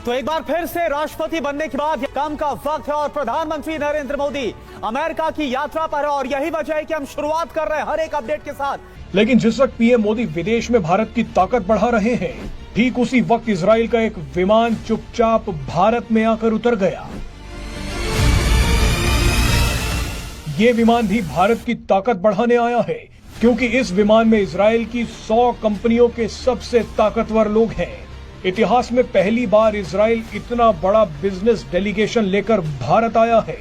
तो एक बार फिर से राष्ट्रपति बनने के बाद काम का वक्त है और प्रधानमंत्री नरेंद्र मोदी अमेरिका की यात्रा पर है और यही वजह है कि हम शुरुआत कर रहे हैं हर एक अपडेट के साथ। लेकिन जिस वक्त पीएम मोदी विदेश में भारत की ताकत बढ़ा रहे हैं, ठीक उसी वक्त इजराइल का एक विमान चुपचाप भारत में आकर उतर गया। ये विमान भी भारत की ताकत बढ़ाने आया है, क्योंकि इस विमान में इजराइल की 100 कंपनियों के सबसे ताकतवर लोग हैं। इतिहास में पहली बार इजराइल इतना बड़ा बिजनेस डेलीगेशन लेकर भारत आया है।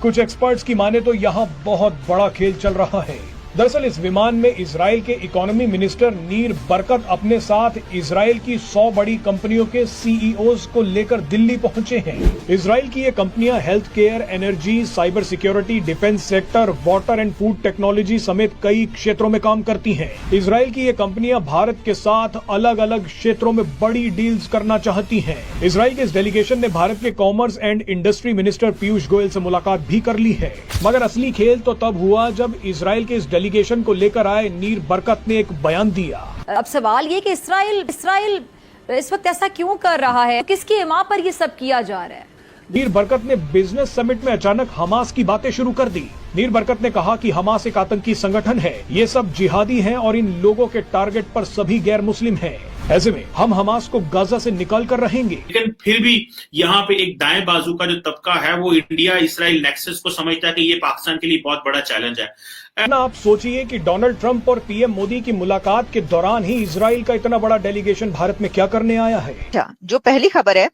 कुछ एक्सपर्ट्स की माने तो यहाँ बहुत बड़ा खेल चल रहा है। दरअसल इस विमान में इजराइल के इकोनॉमी मिनिस्टर नीर बरकत अपने साथ इजराइल की 100 बड़ी कंपनियों के सीईओज को लेकर दिल्ली पहुंचे हैं। इजराइल की ये कंपनियां health care, energy, cyber security, defence sector, water and food technology समेत कई क्षेत्रों में काम करती हैं। इजराइल की ये कंपनियां भारत के साथ अलग अलग क्षेत्रों में बड़ी डील्स करना चाहती हैं। इजराइल के इस डेलीगेशन ने भारत के commerce and industry minister Piyush Goyal से मुलाकात भी कर ली है। मगर असली खेल तो तब हुआ जब इजराइल के इस डेलीगेशन को लेकर आए नीर बरकत ने एक बयान दिया। अब सवाल ये कि इस्राइल इस वक्त ऐसा क्यों कर रहा है, किसकी हिमायत पर ये सब किया जा रहा है? नीर बरकत ने बिजनेस समिट में अचानक हमास की बातें शुरू कर दी। नीर बरकत ने कहा कि हमास एक आतंकी संगठन है, ये सब जिहादी हैं और इन लोगों के टारगेट पर सभी गैर मुस्लिम हैं। ऐसे में हम हमास को गाजा से निकाल कर रहेंगे। लेकिन फिर भी यहाँ पे एक दाएं बाजू का जो तबका है वो इंडिया इस्राइल नेक्सस को समझता है कि ये पाकिस्तान के लिए बहुत बड़ा चैलेंज है। ना आप सोचिए कि डोनाल्ड ट्रंप और पीएम मोदी की मुलाकात के दौरान ही इजराइल का इतना बड़ा डेलीगेशन भारत में क्या करने आया है। जो पहली खबर है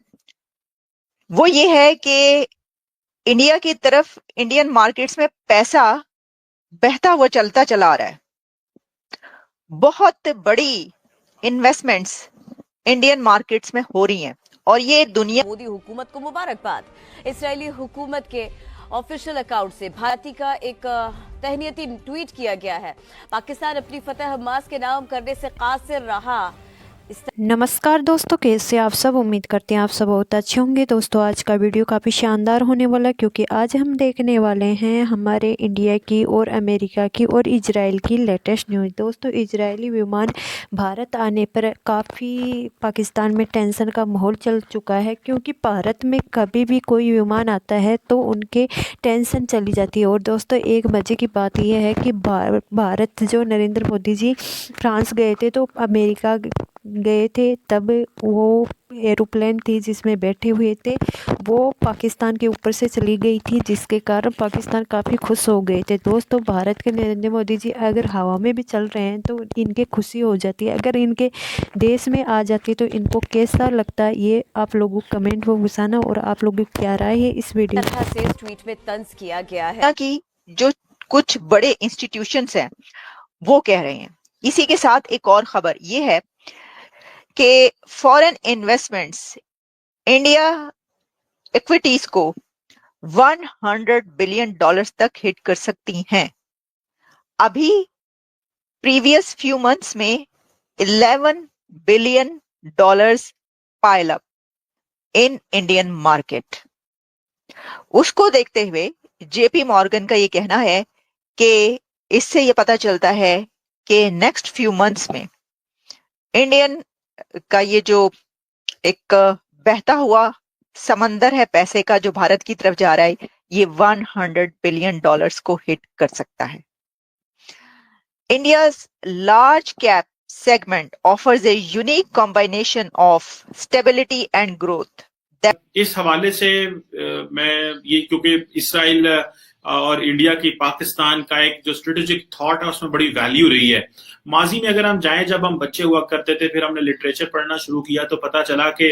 वो ये है कि इंडिया की तरफ इंडियन मार्केट्स में पैसा बहता हुआ चलता चला आ रहा है। बहुत बड़ी इन्वेस्टमेंट्स इंडियन मार्केट्स में हो रही हैं और ये दुनिया। मोदी हुकूमत को मुबारकबाद। इजरायली हुकूमत के ऑफिशियल अकाउंट से भारती का एक तहनीती ट्वीट किया गया है। पाकिस्तान अपनी फतह हमास के नाम करने से कासिर रहा। नमस्कार दोस्तों, कैसे आप सब? उम्मीद करते हैं आप सब बहुत अच्छे होंगे। दोस्तों आज का वीडियो काफ़ी शानदार होने वाला, क्योंकि आज हम देखने वाले हैं हमारे इंडिया की और अमेरिका की और इजराइल की लेटेस्ट न्यूज़। दोस्तों इजरायली विमान भारत आने पर काफ़ी पाकिस्तान में टेंशन का माहौल चल चुका है, क्योंकि भारत में कभी भी कोई विमान आता है तो उनके टेंशन चली जाती है। और दोस्तों एक मज़े की बात यह है कि भारत जो नरेंद्र मोदी जी फ्रांस गए थे तो अमेरिका गए थे, तब वो एरोप्लेन थी जिसमें बैठे हुए थे वो पाकिस्तान के ऊपर से चली गई थी, जिसके कारण पाकिस्तान काफ़ी खुश हो गए थे। दोस्तों भारत के नरेंद्र मोदी जी अगर हवा में भी चल रहे हैं तो इनके खुशी हो जाती है, अगर इनके देश में आ जाती तो इनको कैसा लगता है ये आप लोगों को कमेंट में घुसाना। और आप लोगों की क्या राय है इस वीडियो से इस ट्वीट में तंज किया गया है कि जो कुछ बड़े इंस्टीट्यूशंस हैं वो कह रहे हैं। इसी के साथ एक और खबर ये है कि फॉरेन इन्वेस्टमेंट्स इंडिया इक्विटीज को 100 बिलियन डॉलर्स तक हिट कर सकती हैं। अभी प्रीवियस फ्यू मंथ्स में 11 billion dollars pile up in Indian market. उसको देखते हुए जेपी मॉर्गन का ये कहना है कि इससे ये पता चलता है कि नेक्स्ट फ्यू मंथ्स में इंडियन का ये जो एक बहता हुआ समंदर है पैसे का जो भारत की तरफ जा रहा है, ये 100 बिलियन डॉलर्स को हिट कर सकता है। India's large cap segment offers a unique combination of stability and growth. इस हवाले से मैं ये, क्योंकि इसराइल और इंडिया की पाकिस्तान का एक जो स्ट्रेटेजिक थॉट है उसमें बड़ी वैल्यू रही है। माजी में अगर हम जाएं, जब हम बच्चे हुआ करते थे, फिर हमने लिटरेचर पढ़ना शुरू किया तो पता चला कि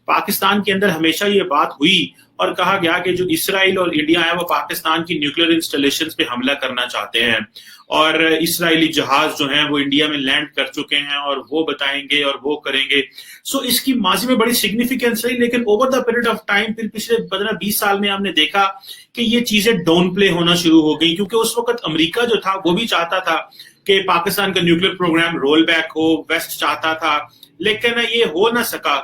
पाकिस्तान के अंदर हमेशा ये बात हुई और कहा गया कि जो इसराइल और इंडिया है वो पाकिस्तान की न्यूक्लियर इंस्टॉलेशंस पे हमला करना चाहते हैं और इसराइली जहाज जो हैं वो इंडिया में लैंड कर चुके हैं और वो बताएंगे और वो करेंगे। सो इसकी माजी में बड़ी सिग्निफिकेंस रही, लेकिन over the period of time फिर पिछले 15-20 साल में हमने देखा कि ये चीजें डाउन प्ले होना शुरू हो गई, क्योंकि उस वक्त अमेरिका जो था वो भी चाहता था कि पाकिस्तान का न्यूक्लियर प्रोग्राम रोल बैक हो, वेस्ट चाहता था, लेकिन ये हो ना सका।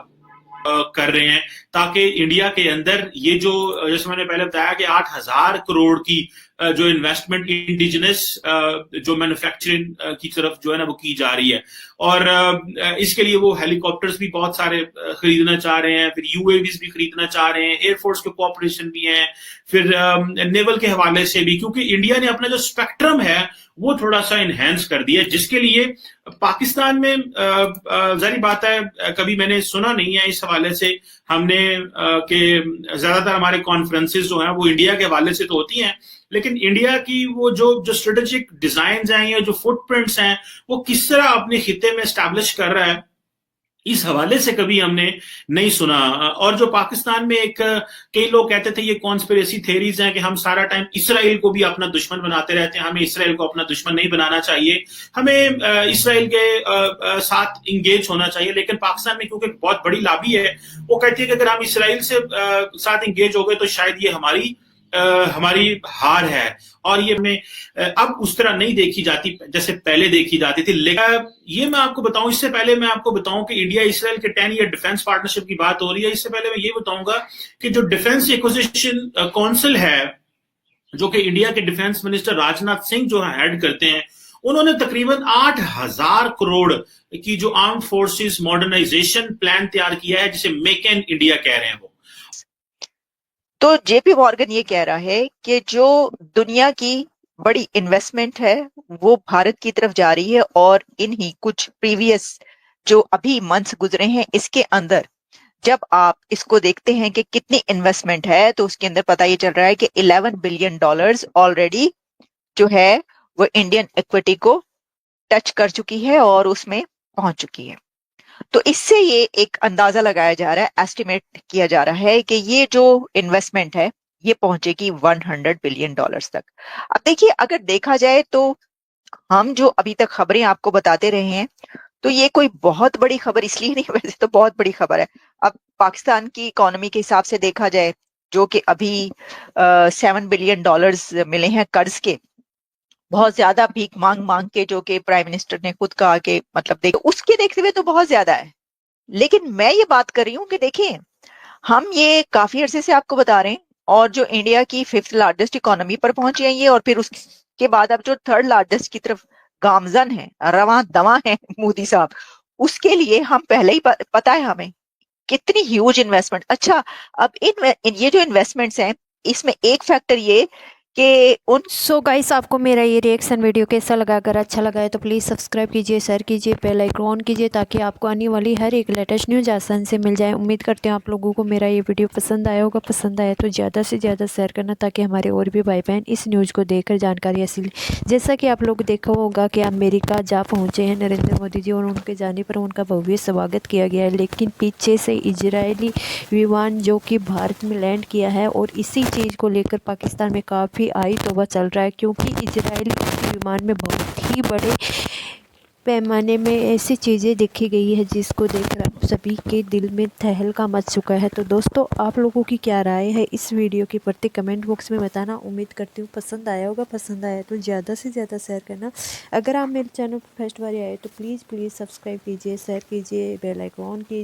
कर रहे हैं ताकि इंडिया के अंदर ये जो, जैसे मैंने पहले बताया कि 8,000 करोड़ की जो इन्वेस्टमेंट इंडिजिनस जो मैन्युफैक्चरिंग की तरफ जो है ना वो की जा रही है। और इसके लिए वो हेलीकॉप्टर्स भी बहुत सारे खरीदना चाह रहे हैं, फिर यूएवीज भी खरीदना चाह रहे हैं, एयरफोर्स के कोऑपरेशन भी है, फिर नेवल के हवाले से भी, क्योंकि इंडिया ने अपना जो स्पेक्ट्रम है वो थोड़ा सा इनहेंस कर दिया, जिसके लिए पाकिस्तान में जारी बात है कभी मैंने सुना नहीं है इस हवाले से हमने कि ज्यादातर हमारे कॉन्फ्रेंसेस जो हैं वो इंडिया के हवाले से तो होती हैं, लेकिन इंडिया की वो जो स्ट्रेटेजिक डिजाइन हैं या जो फुटप्रिंट्स हैं वो किस तरह अपने खिते में एस्टैब्लिश कर रहा है, इस हवाले से कभी हमने नहीं सुना। और जो पाकिस्तान में एक कई लोग कहते थे ये कॉन्स्पिरेसी थ्योरीज हैं कि हम सारा टाइम इसराइल को भी अपना दुश्मन बनाते रहते हैं, हमें इसराइल को अपना दुश्मन नहीं बनाना चाहिए, हमें इसराइल के साथ इंगेज होना चाहिए। लेकिन पाकिस्तान में क्योंकि बहुत बड़ी लॉबी है, वो कहती है कि अगर हम इसराइल से साथ इंगेज हो गए तो शायद ये हमारी हार है, और ये में अब उस तरह नहीं देखी जाती जैसे पहले देखी जाती थी। लेकिन ये मैं आपको बताऊं, इससे पहले मैं आपको बताऊं कि इंडिया इसराइल के 10 ईयर डिफेंस पार्टनरशिप की बात हो रही है, इससे पहले मैं ये बताऊंगा कि जो डिफेंस एक्विजिशन काउंसिल है जो कि इंडिया के डिफेंस मिनिस्टर राजनाथ सिंह जो हेड करते हैं, उन्होंने तकरीबन 8,000 करोड़ की जो आर्म्ड फोर्सेस मॉडर्नाइजेशन प्लान तैयार किया है, जिसे मेक इन इंडिया कह रहे हैं वो। तो जेपी मॉर्गन ये कह रहा है कि जो दुनिया की बड़ी इन्वेस्टमेंट है वो भारत की तरफ जा रही है, और इन्हीं कुछ प्रीवियस जो अभी मंथ्स गुजरे हैं इसके अंदर जब आप इसको देखते हैं कि कितनी इन्वेस्टमेंट है, तो उसके अंदर पता ये चल रहा है कि $11 बिलियन ऑलरेडी जो है वो इंडियन इक्विटी को टच कर चुकी है और उसमें पहुंच चुकी है। तो इससे ये एक अंदाजा लगाया जा रहा है, एस्टिमेट किया जा रहा है कि ये जो इन्वेस्टमेंट है ये पहुंचेगी $100 बिलियन तक। अब देखिए, अगर देखा जाए तो हम जो अभी तक खबरें आपको बताते रहे हैं, तो ये कोई बहुत बड़ी खबर इसलिए नहीं, वैसे तो बहुत बड़ी खबर है। अब पाकिस्तान की इकोनॉमी के हिसाब से देखा जाए, जो कि अभी $7 बिलियन मिले हैं कर्ज के, बहुत ज्यादा भीख मांग मांग के, जो कि प्राइम मिनिस्टर ने खुद कहा कि मतलब उसके देखते हुए तो बहुत ज्यादा है। लेकिन मैं ये बात कर रही हूँ कि देखिए, हम ये काफी अरसे से आपको बता रहे हैं, और जो इंडिया की 5th लार्जेस्ट इकोनॉमी पर पहुंची है ये, और फिर उसके बाद अब जो 3rd लार्जेस्ट की तरफ गामजन है, रवां दवा है मोदी साहब, उसके लिए हम पहले ही पता है हमें कितनी ह्यूज इन्वेस्टमेंट। अच्छा, अब ये जो इन्वेस्टमेंट्स हैं, इसमें एक फैक्टर ये कि उन सो गाइस, आपको मेरा ये रिएक्शन वीडियो कैसा लगा? अगर अच्छा लगा है तो प्लीज़ सब्सक्राइब कीजिए, शेयर कीजिए, बेल आइकन ऑन कीजिए, ताकि आपको आने वाली हर एक लेटेस्ट न्यूज़ आसान से मिल जाए। उम्मीद करते हैं आप लोगों को मेरा ये वीडियो पसंद आया होगा। पसंद आया तो ज़्यादा से ज़्यादा शेयर करना, ताकि हमारे और भी भाई बहन इस न्यूज़ को देखकर जानकारी हासिल। जैसा कि आप लोग देखा होगा कि अमेरिका जा पहुँचे हैं नरेंद्र मोदी जी, और उनके जाने पर उनका भव्य स्वागत किया गया है। लेकिन पीछे से इजरायली विमान जो कि भारत में लैंड किया है, और इसी चीज़ को लेकर पाकिस्तान में काफ़ी आई तौबा चल रहा है, क्योंकि इजराइल के विमान में बहुत ही बड़े पैमाने में ऐसी चीज़ें देखी गई है जिसको देखकर आप सभी के दिल में तहलका मच चुका है। तो दोस्तों, आप लोगों की क्या राय है इस वीडियो के प्रति कमेंट बॉक्स में बताना। उम्मीद करती हूँ पसंद आया होगा। पसंद आया तो ज़्यादा से ज़्यादा शेयर करना। अगर आप मेरे चैनल पर फर्स्ट बार आए तो प्लीज़ सब्सक्राइब कीजिए, शेयर कीजिए, बेल आइकन ऑन कीजिए।